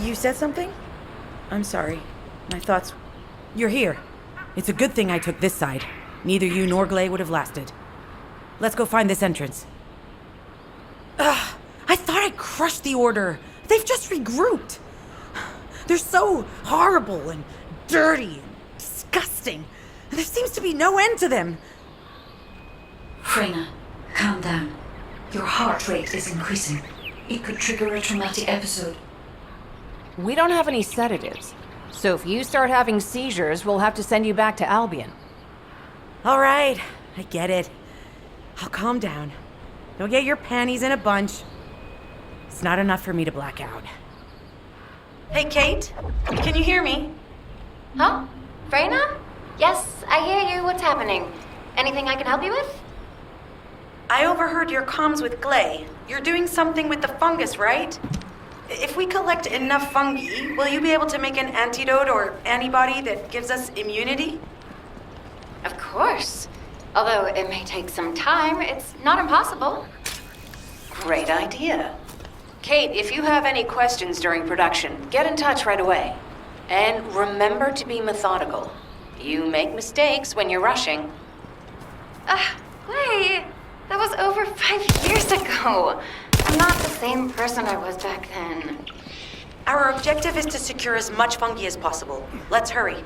You said something? I'm sorry. My thoughts... You're here. It's a good thing I took this side. Neither you nor Glay would have lasted. Let's go find this entrance. Ugh! I thought I crushed the Order. They've just regrouped. They're so horrible and dirty and disgusting. There seems to be no end to them. Freyna, calm down. Your heart rate is increasing. It could trigger a traumatic episode. We don't have any sedatives. So if you start having seizures, we'll have to send you back to Albion. All right, I get it. I'll calm down. Don't get your panties in a bunch. It's not enough for me to black out. Hey, Kate? Can you hear me? Huh? Freyna? Yes, I hear you. What's happening? Anything I can help you with? I overheard your comms with Glay. You're doing something with the fungus, right? If we collect enough fungi, will you be able to make an antidote or antibody that gives us immunity? Of course. Although it may take some time, it's not impossible. Great idea. Kate, if you have any questions during production, get in touch right away. And remember to be methodical. You make mistakes when you're rushing. Wait. That was over 5 years ago. I'm not the same person I was back then. Our objective is to secure as much fungi as possible. Let's hurry.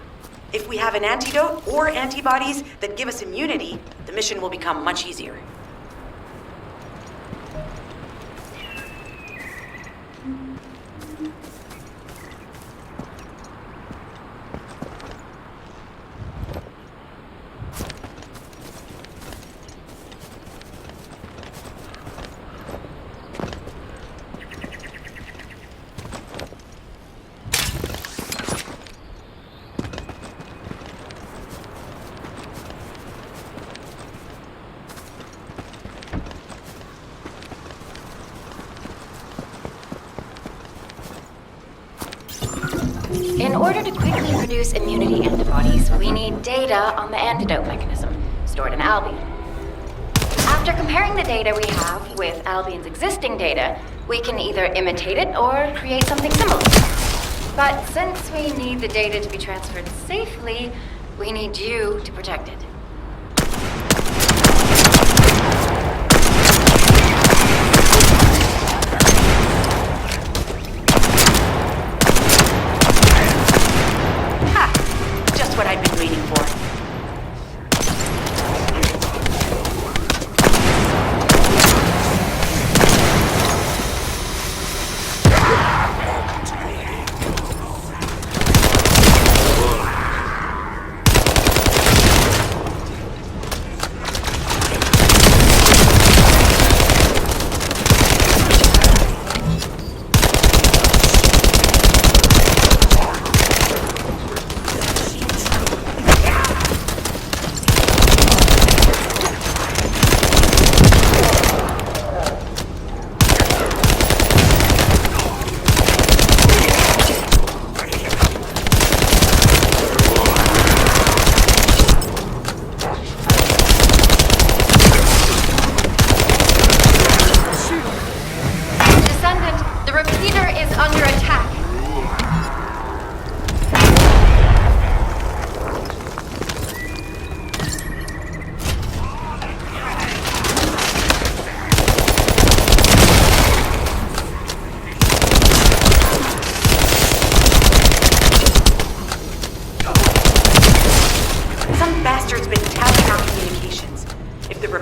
If we have an antidote or antibodies that give us immunity, the mission will become much easier. In order to quickly produce immunity antibodies, we need data on the antidote mechanism, stored in Albion. After comparing the data we have with Albion's existing data, we can either imitate it or create something similar. But since we need the data to be transferred safely, we need you to protect it. What I've been waiting for.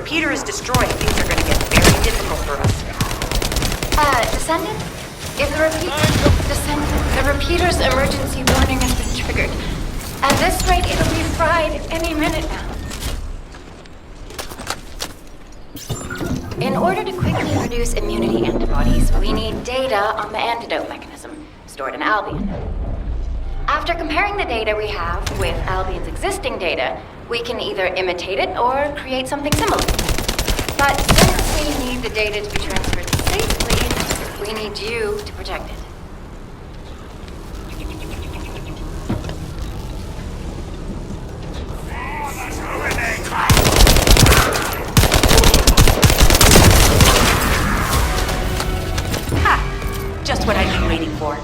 repeater is destroyed, things are going to get very difficult for us. Descendant? If the repeater's emergency warning has been triggered. At this rate, it'll be fried any minute now. In order to quickly produce immunity antibodies, we need data on the antidote mechanism, stored in Albion. After comparing the data we have with Albion's existing data, we can either imitate it or create something similar. But since we need the data to be transferred safely, we need you to protect it. Ha! Just what I've been waiting for.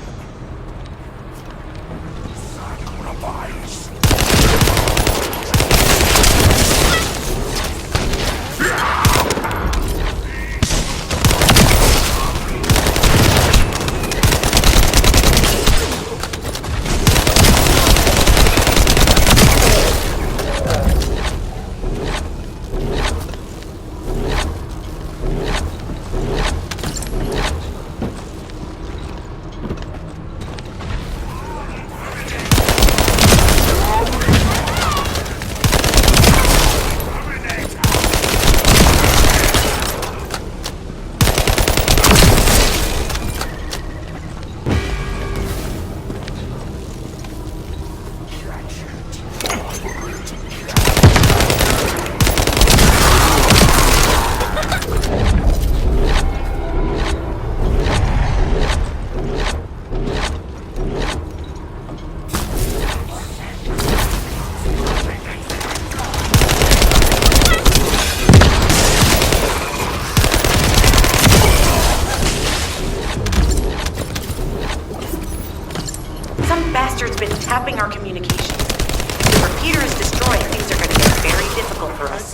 tapping our communications. If the repeater is destroyed, things are going to get very difficult for us.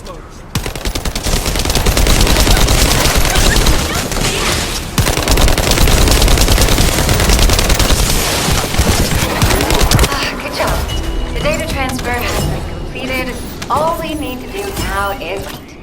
Good job. The data transfer has been completed. All we need to do now is wait.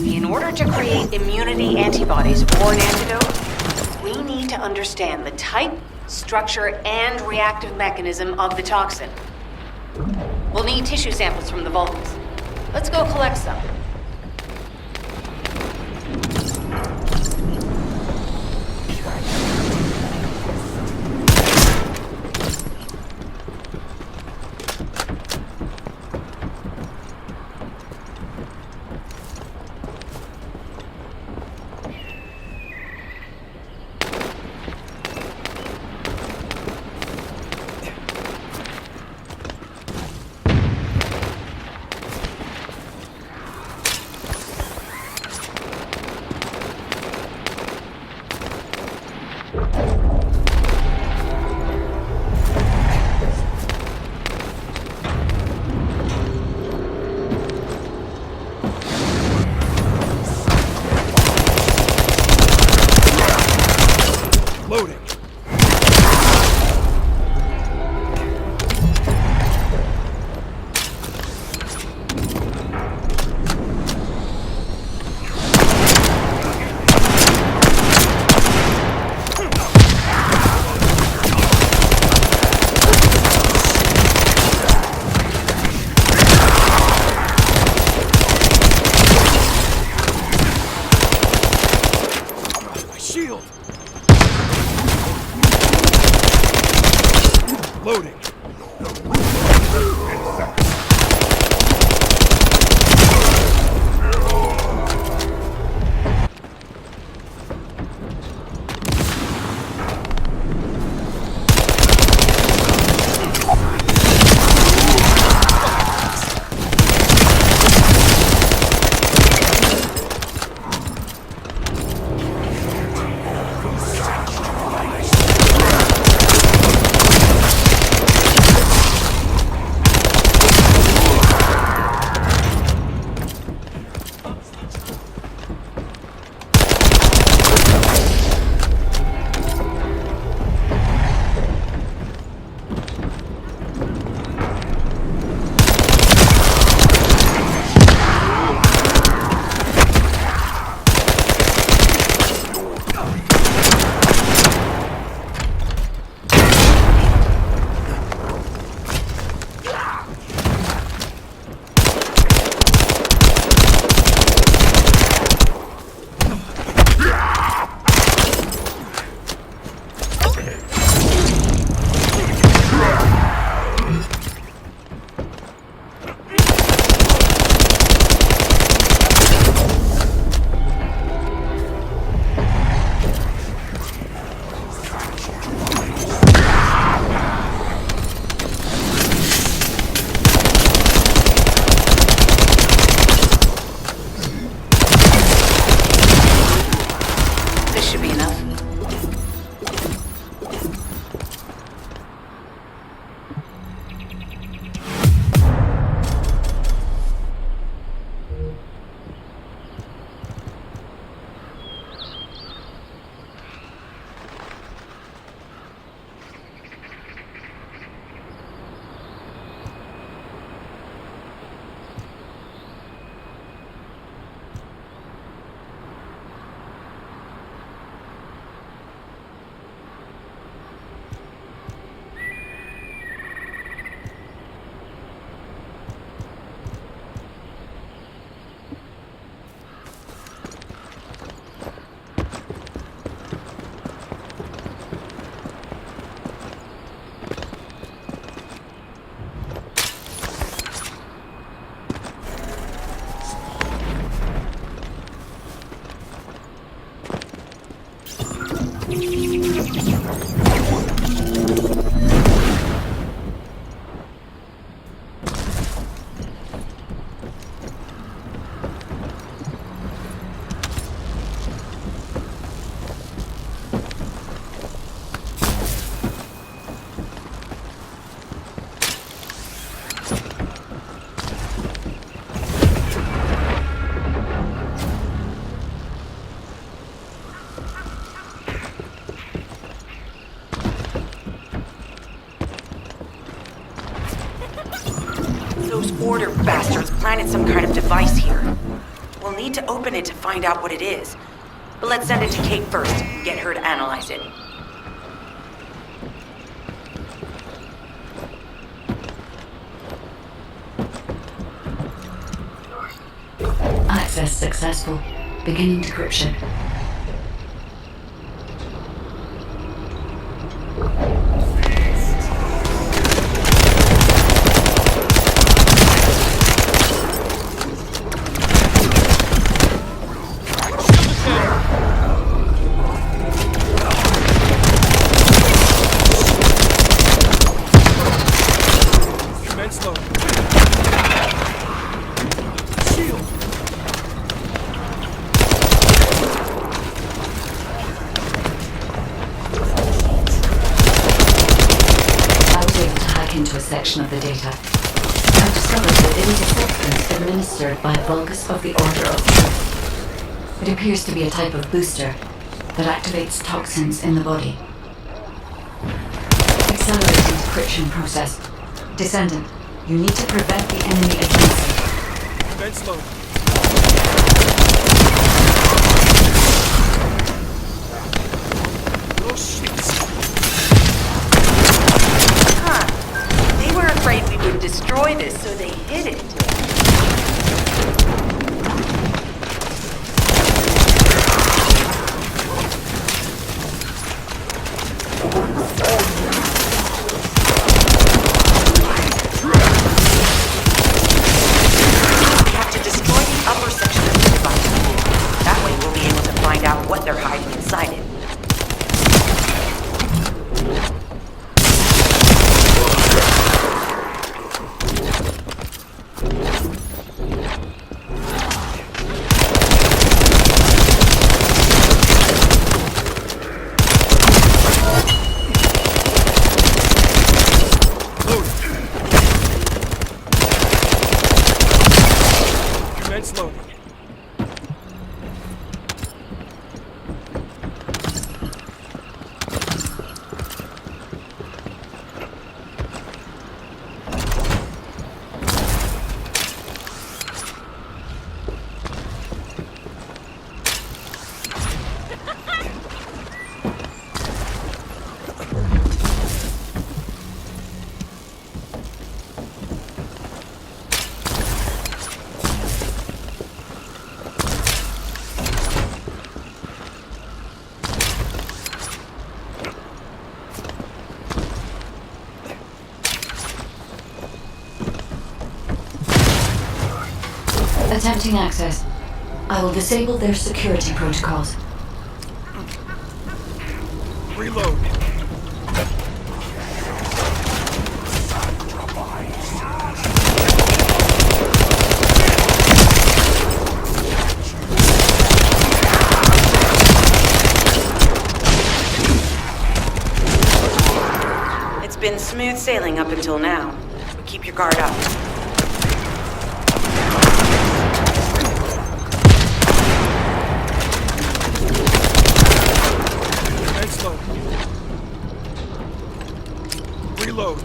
In order to create immunity antibodies or an antidote, we need to understand the type, structure, and reactive mechanism of the toxin. We'll need tissue samples from the Vulcans. Let's go collect some. Loading. This should be enough. Those order bastards planted some kind of device here. We'll need to open it to find out what it is. But let's send it to Kate first, get her to analyze it. Access successful. Beginning decryption. Commence loading. Shield. I was able to hack into a section of the data. I discovered that it is a substance administered by a Vulgus of the Order of Truth. It appears to be a type of booster that activates toxins in the body. Accelerating decryption process. Descendant, you need to prevent the enemy advancing. Commence loading. Oh shit. Huh. They were afraid we would destroy this, so they hid it. Attempting access. I will disable their security protocols. Reload. It's been smooth sailing up until now. But keep your guard up. Commence load. Reload.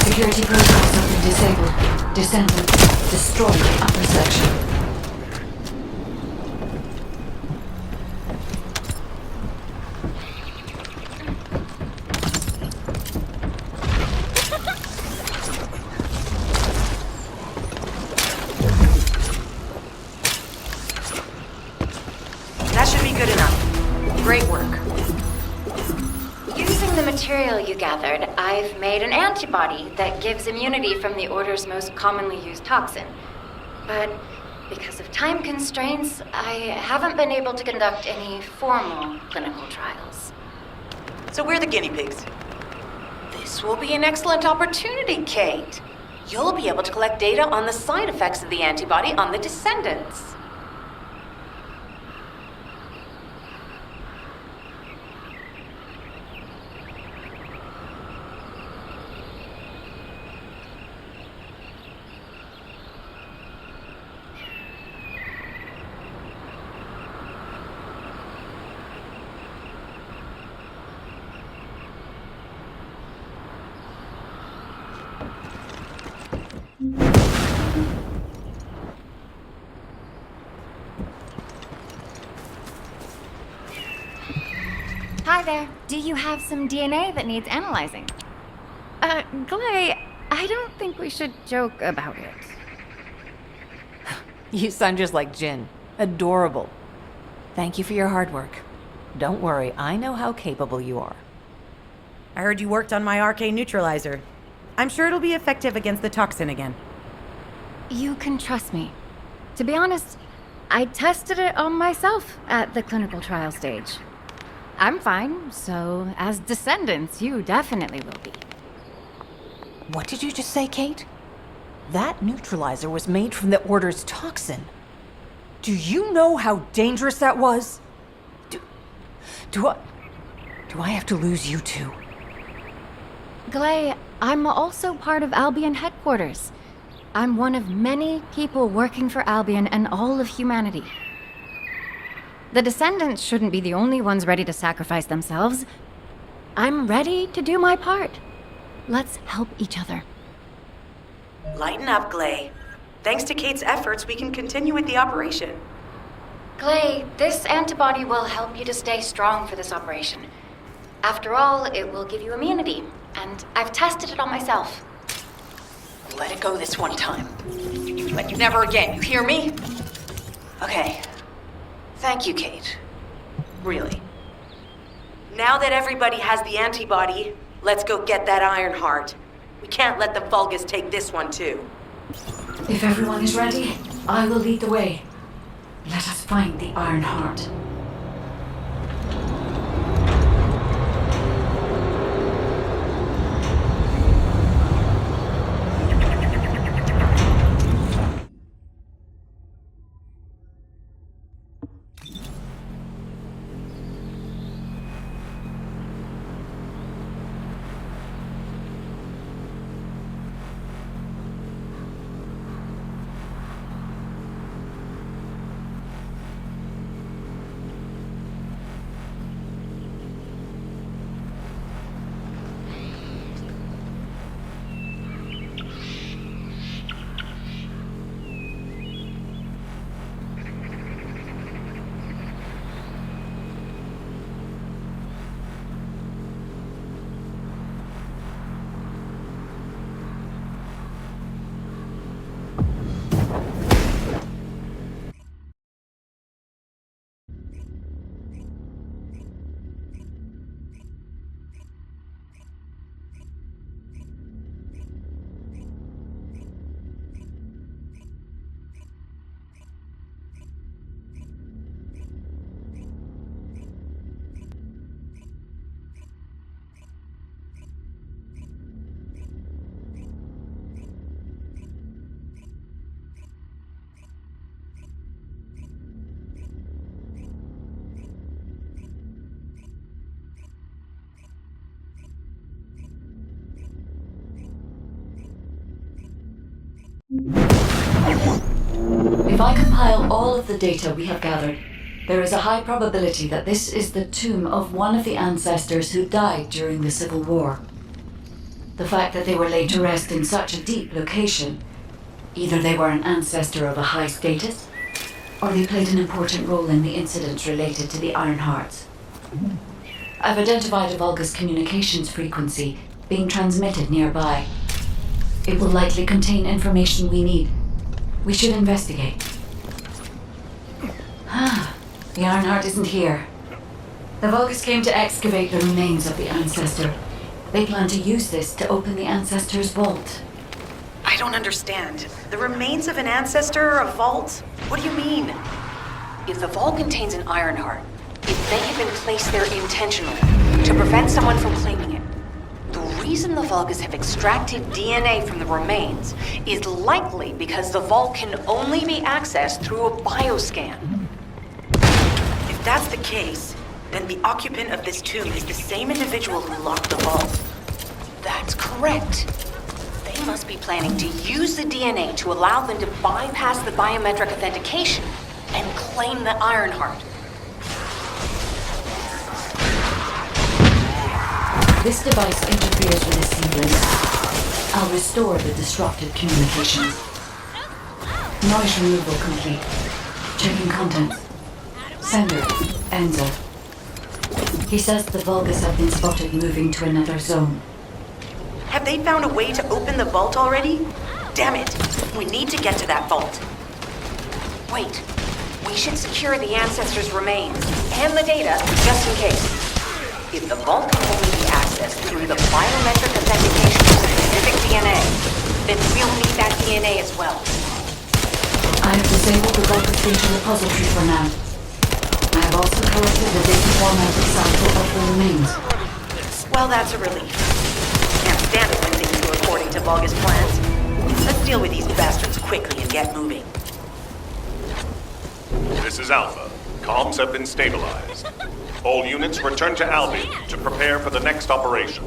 Security protocols have been disabled. Descendant, destroy the upper section. That should be good enough. Great work. Using the material you gathered, I've made an antibody that gives immunity from the Order's most commonly used toxin. But because of time constraints, I haven't been able to conduct any formal clinical trials. So we're the guinea pigs. This will be an excellent opportunity, Kate. You'll be able to collect data on the side effects of the antibody on the Descendants. Hi there. Do you have some DNA that needs analyzing? Clay, I don't think we should joke about it. You sound just like Jin. Adorable. Thank you for your hard work. Don't worry, I know how capable you are. I heard you worked on my arcane neutralizer. I'm sure it'll be effective against the toxin again. You can trust me. To be honest, I tested it on myself at the clinical trial stage. I'm fine, so as Descendants, you definitely will be. What did you just say, Kate? That neutralizer was made from the Order's toxin. Do you know how dangerous that was? Do I have to lose you too? Glay, I'm also part of Albion headquarters. I'm one of many people working for Albion and all of humanity. The Descendants shouldn't be the only ones ready to sacrifice themselves. I'm ready to do my part. Let's help each other. Lighten up, Glay. Thanks to Kate's efforts, we can continue with the operation. Clay, this antibody will help you to stay strong for this operation. After all, it will give you immunity, and I've tested it on myself. Let it go this one time. But never again, you hear me? Okay. Thank you, Kate. Really. Now that everybody has the antibody, let's go get that Iron Heart. We can't let the Vulgus take this one too. If everyone is ready, I will lead the way. Let us find the Iron Heart. If I compile all of the data we have gathered, there is a high probability that this is the tomb of one of the ancestors who died during the Civil War. The fact that they were laid to rest in such a deep location, either they were an ancestor of a high status, or they played an important role in the incidents related to the Iron Hearts. I've identified a Vulgus communications frequency being transmitted nearby. It will likely contain information we need. We should investigate. The Ironheart isn't here. The Vulgus came to excavate the remains of the ancestor. They plan to use this to open the ancestor's vault. I don't understand. The remains of an ancestor, a vault? What do you mean? If the vault contains an Ironheart, if they have been placed there intentionally to prevent someone from claiming it, the reason the Vulgus have extracted DNA from the remains is likely because the vault can only be accessed through a bioscan. If that's the case, then the occupant of this tomb is the same individual who locked the vault. That's correct. They must be planning to use the DNA to allow them to bypass the biometric authentication and claim the Ironheart. This device interferes with the seedlings. I'll restore the disrupted communications. Noise removal complete. Checking contents. Sender, Enzo. He says the Vulgus have been spotted moving to another zone. Have they found a way to open the vault already? Damn it! We need to get to that vault. Wait, we should secure the ancestors' remains and the data just in case. If the vault can only be accessed through the biometric authentication of specific DNA, then we'll need that DNA as well. I have disabled the Vulgus data repository for now. I have also collected the data formatted sample of the remains. Well, that's a relief. Can't stand it when things go according to Vulgus plans. Let's deal with these bastards quickly and get moving. This is Alpha. Comms have been stabilized. All units return to Albion to prepare for the next operation.